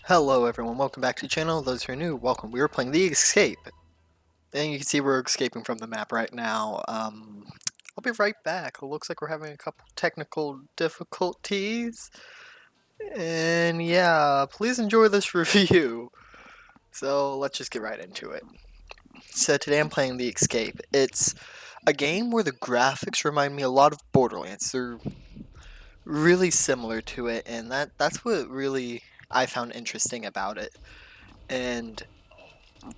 Hello everyone, welcome back to the channel. Those who are new, welcome. We are playing The Escape. And you can see we're escaping from the map right now. I'll be right back. It looks like we're having a couple technical difficulties. And yeah, please enjoy this review. So let's just get right into it. So today I'm playing The Escape. It's a game where the graphics remind me a lot of Borderlands. They're really similar to it, and that's what really I found interesting about it. And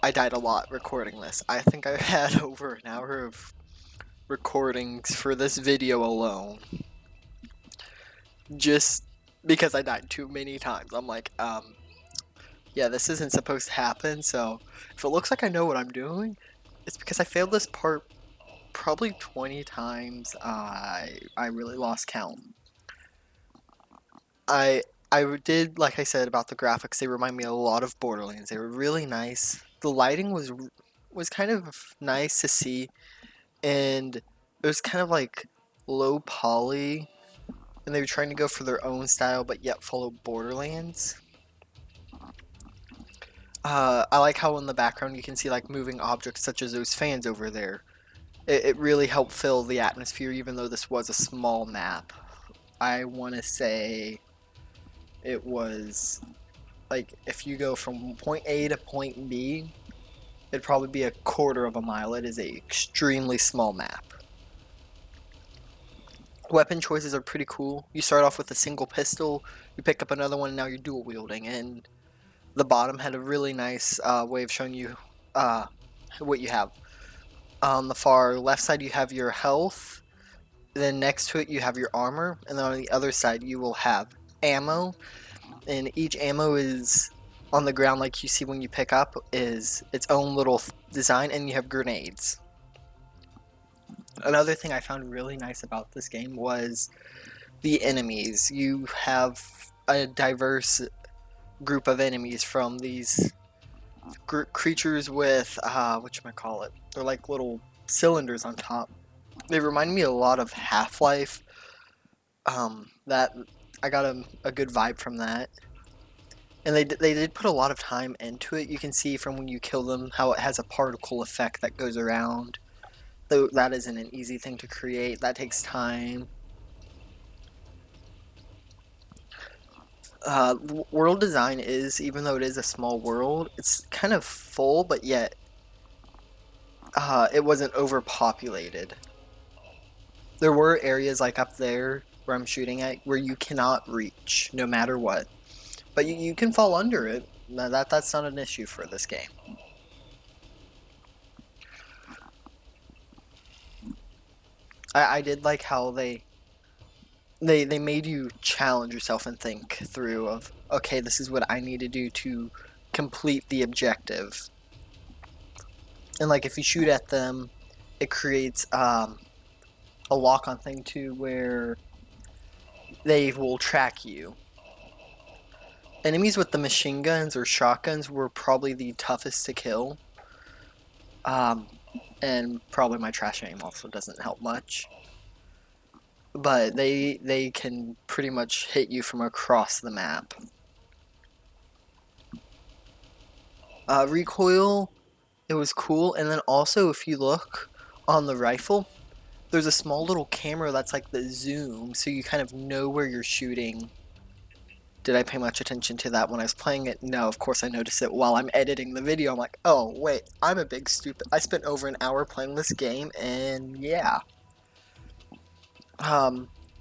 I died a lot recording this. I think I had over an hour of recordings for this video alone. Just because I died too many times. I'm like, yeah, this isn't supposed to happen, so if it looks like I know what I'm doing, it's because I failed this part probably 20 times. I really lost count. I I did, like I said about the graphics, they remind me a lot of Borderlands. They were really nice. The lighting was kind of nice to see, and it was kind of like low poly, and they were trying to go for their own style but yet follow Borderlands. I like how in the background you can see like moving objects such as those fans over there. It really helped fill the atmosphere even though this was a small map. I want to say it was like if you go from point A to point B, it'd probably be a quarter of a mile. It is a extremely small map. Weapon choices are pretty cool. You start off with a single pistol, you pick up another one, and now you're dual wielding. And the bottom had a really nice way of showing you what you have. On the far left side, you have your health. Then next to it, you have your armor, and then on the other side, you will have ammo. And each ammo is on the ground, like you see when you pick up, is its own little design, and you have grenades. Another thing I found really nice about this game was the enemies. You have a diverse group of enemies from these creatures with whatchamacallit. They're like little cylinders on top. They remind me a lot of Half-Life. That I got a good vibe from that. And they did put a lot of time into it. You can see from when you kill them how it has a particle effect that goes around. Though that isn't an easy thing to create. That takes time. World design is, even though it is a small world, it's kind of full, but yet it wasn't overpopulated. There were areas like up there where I'm shooting at where you cannot reach no matter what, but you can fall under it. That's not an issue for this game. I did like how they made you challenge yourself and think through of, okay, this is what I need to do to complete the objective. And like if you shoot at them, it creates a lock-on thing too where they will track you. Enemies with the machine guns or shotguns were probably the toughest to kill. And probably my trash aim also doesn't help much. But they can pretty much hit you from across the map. Recoil, it was cool, and then also if you look on the rifle, there's a small little camera that's like the zoom, so you kind of know where you're shooting. Did I pay much attention to that when I was playing it? No, of course I noticed it while I'm editing the video. I'm like, oh wait, I'm a big stupid. I spent over an hour playing this game, and yeah.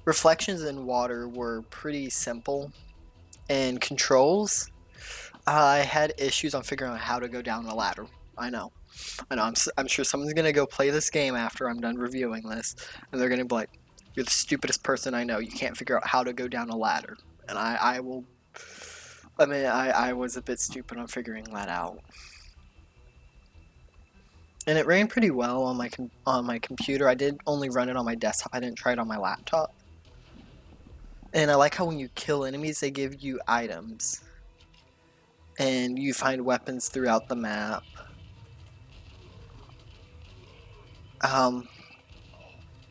Reflections in water were pretty simple, and controls, I had issues on figuring out how to go down a ladder. I know. I'm sure someone's gonna go play this game after I'm done reviewing this, and they're gonna be like, "You're the stupidest person I know. You can't figure out how to go down a ladder." And I will. I mean, I was a bit stupid on figuring that out. And it ran pretty well on my computer. I did only run it on my desktop. I didn't try it on my laptop. And I like how when you kill enemies, they give you items, and you find weapons throughout the map.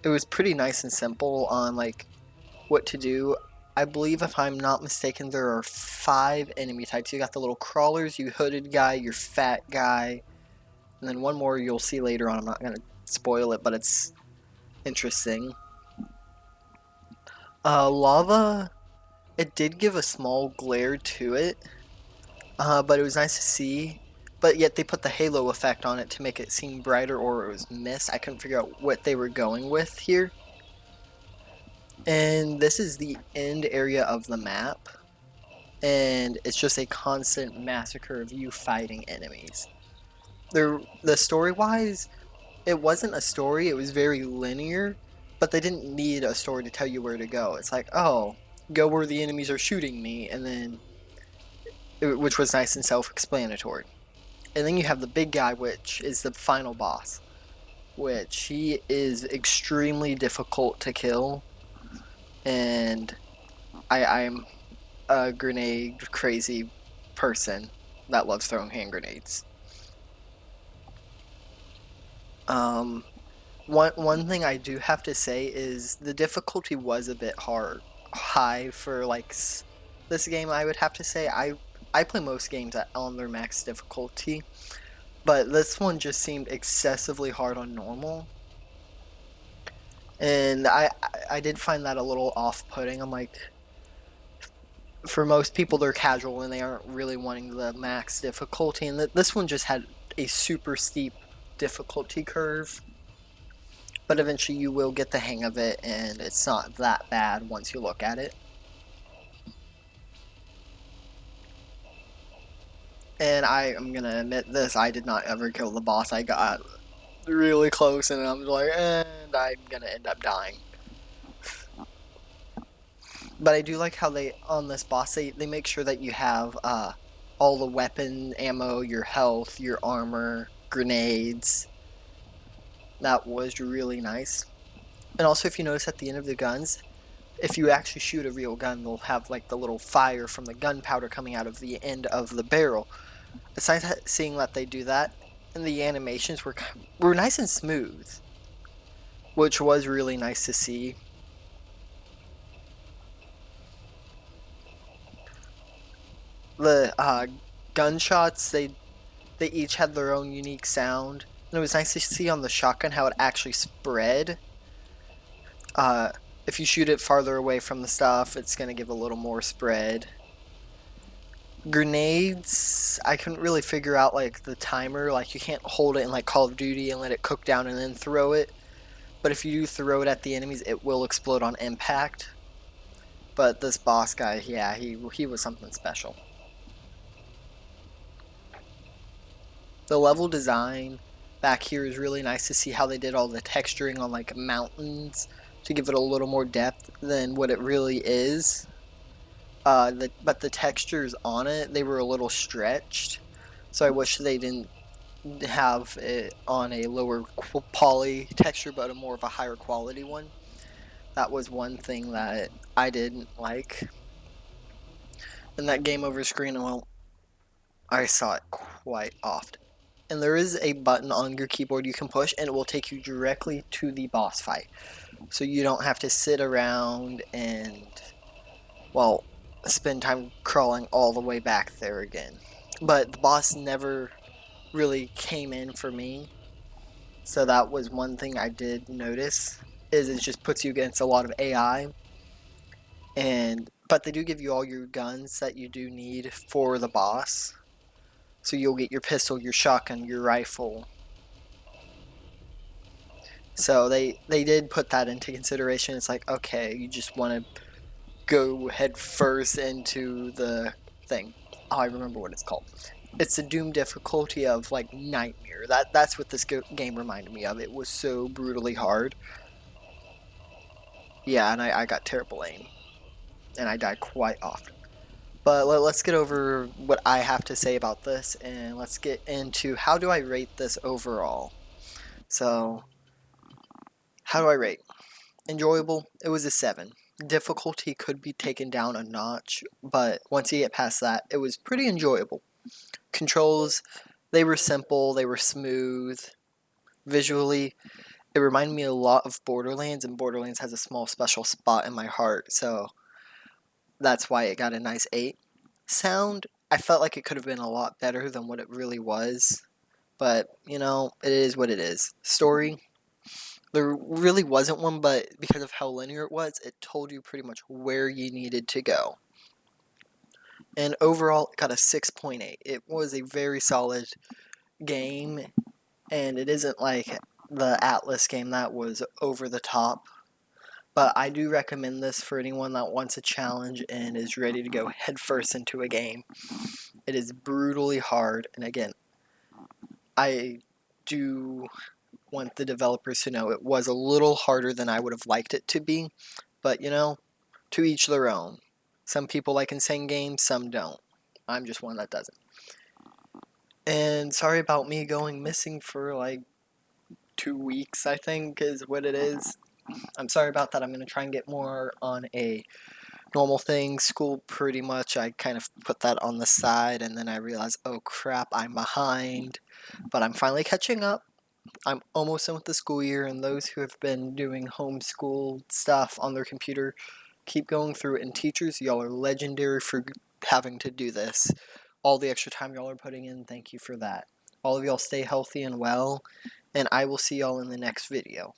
It was pretty nice and simple on like what to do. I believe if I'm not mistaken, there are 5 enemy types. You got the little crawlers, you hooded guy, your fat guy, and then one more you'll see later on. I'm not gonna spoil it, but it's interesting. Lava, it did give a small glare to it, but it was nice to see. But yet they put the halo effect on it to make it seem brighter, or it was mist. I couldn't figure out what they were going with here. And this is the end area of the map. And it's just a constant massacre of you fighting enemies. The story-wise, it wasn't a story, it was very linear, but they didn't need a story to tell you where to go. It's like, oh, go where the enemies are shooting me, and then, which was nice and self-explanatory. And then you have the big guy, which is the final boss, which he is extremely difficult to kill, and I'm a grenade crazy person that loves throwing hand grenades. One thing I do have to say is the difficulty was a bit high for like this game. I would have to say I play most games on their max difficulty, but this one just seemed excessively hard on normal, and I did find that a little off-putting. I'm like, for most people they're casual and they aren't really wanting the max difficulty, and this one just had a super steep difficulty curve. But eventually you will get the hang of it, and it's not that bad once you look at it. And I am going to admit this, I did not ever kill the boss. I got really close, and I'm like, and I'm going to end up dying. But I do like how they, on this boss, they make sure that you have all the weapon ammo, your health, your armor, grenades. That was really nice. And also, if you notice at the end of the guns, if you actually shoot a real gun, they'll have like the little fire from the gunpowder coming out of the end of the barrel. It's nice seeing that they do that, and the animations were nice and smooth, which was really nice to see. The gunshots, they each had their own unique sound, and it was nice to see on the shotgun how it actually spread. If you shoot it farther away from the stuff, it's going to give a little more spread. Grenades, I couldn't really figure out like the timer. Like, you can't hold it in like Call of Duty and let it cook down and then throw it. But if you do throw it at the enemies, it will explode on impact. But this boss guy, yeah, he was something special. The level design back here is really nice to see how they did all the texturing on like mountains to give it a little more depth than what it really is. But the textures on it, they were a little stretched, so I wish they didn't have it on a lower poly texture but a more of a higher quality one. That was one thing that I didn't like. And that game over screen, well, I saw it quite often. And there is a button on your keyboard you can push, and it will take you directly to the boss fight. So you don't have to sit around and, well, spend time crawling all the way back there again. But the boss never really came in for me. So that was one thing I did notice, is it just puts you against a lot of AI. But they do give you all your guns that you do need for the boss. So you'll get your pistol, your shotgun, your rifle. So they did put that into consideration. It's like, okay, you just want to go head first into the thing. Oh, I remember what it's called. It's the Doom difficulty of like Nightmare. That's what this game reminded me of. It was so brutally hard. Yeah, and I got terrible aim, and I died quite often. But let's get over what I have to say about this, and let's get into how do I rate this overall. So, how do I rate? Enjoyable, it was a 7. Difficulty could be taken down a notch, but once you get past that, it was pretty enjoyable. Controls, they were simple, they were smooth. Visually, it reminded me a lot of Borderlands, and Borderlands has a small special spot in my heart, so That's why it got a nice 8. Sound, I felt like it could have been a lot better than what it really was. But, you know, it is what it is. Story, there really wasn't one, but because of how linear it was, it told you pretty much where you needed to go. And overall, it got a 6.8. It was a very solid game, and it isn't like the Atlas game that was over the top. But I do recommend this for anyone that wants a challenge and is ready to go headfirst into a game. It is brutally hard, and again, I do want the developers to know it was a little harder than I would have liked it to be, but you know, to each their own. Some people like insane games, some don't. I'm just one that doesn't. And sorry about me going missing for like 2 weeks, I think is what it is. I'm sorry about that. I'm going to try and get more on a normal thing. School, pretty much, I kind of put that on the side, and then I realized, oh crap, I'm behind. But I'm finally catching up. I'm almost done with the school year, and those who have been doing homeschool stuff on their computer, keep going through it. And teachers, y'all are legendary for having to do this. All the extra time y'all are putting in, thank you for that. All of y'all stay healthy and well, and I will see y'all in the next video.